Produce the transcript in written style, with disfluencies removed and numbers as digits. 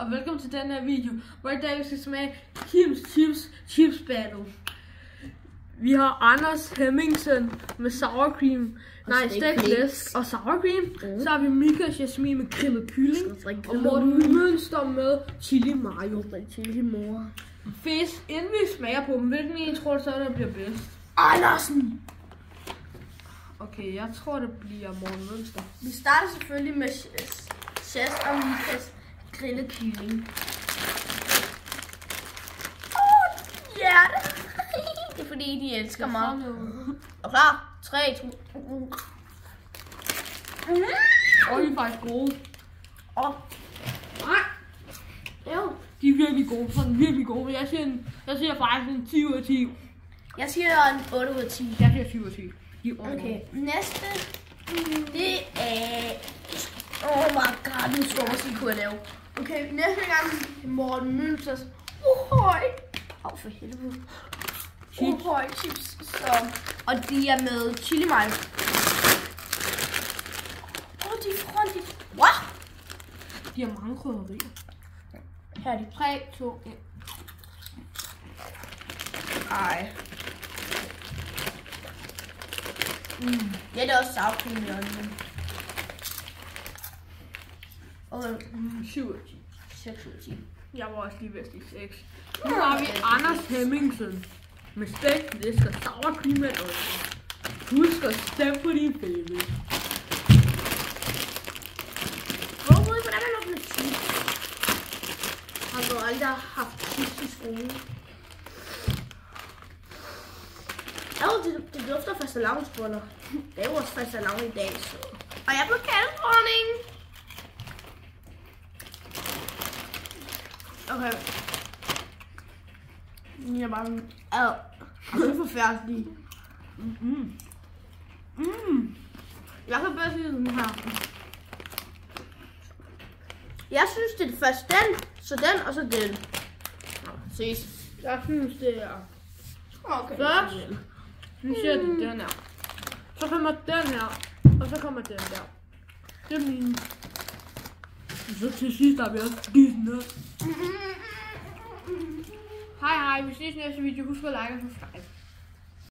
og velkommen til den her video, hvor i dag vi skal smage chips battle. Vi har Anders Hemmingsen med sour cream, stegt flæsk og sour cream. Så har vi Mika og Jasmin med grillet kylling, og Morten Mønster med chili mayo. Fisk, inden vi smager på dem, hvilken en tror du så, der bliver bedst? Andersen! Okay, jeg tror det bliver Morten Mønster. Vi starter selvfølgelig med Chas og Mikas grillet kylling. Hjerte! Det er fordi, de elsker mig. Og klar? 3, 2, 1. Og de er faktisk gode. Jo. De er virkelig gode, sådan virkelig gode. Jeg siger faktisk en 10 ud af 10. Jeg siger en 8 ud af 10. Jeg siger 7 ud af 10. Okay, næste, det er... Oh my god, nu skal jeg kunne lave. Okay, næste gang Morten Mønsters uhøj. For helvede. Uhøj chips. Og de er med chili mayo. De er frontige. What? De har mange krydderier. Her er de. 3, 2, 1. Ej. Ja, det er også sour cream i ånden. Og 7 ud af 10. 6 ud af 10. Jeg var også lige ved at sige 6. Nu har vi Anders Hemmingsen med stegt flæsk og sour cream og ost. Husk at stemme på din baby. Hvordan er det med chips? Har du aldrig haft chips i skolen? Det dufter fastelavnsboller. Det er jo også fastelavn i dag, så. Og jeg blev kaldt dronning. Okay. Jeg er bare... Det er forfærdeligt. Jeg kan bedst lide den her. Jeg synes, det er først den, så den, og så den. Ses. Jeg synes, det er... Okay. Først, nu siger det den her. Så kommer den her, og så kommer den der. Det er min. Så til sidst har vi også spist noget. Hej, vi ses i næste video. Husk at like og subscribe.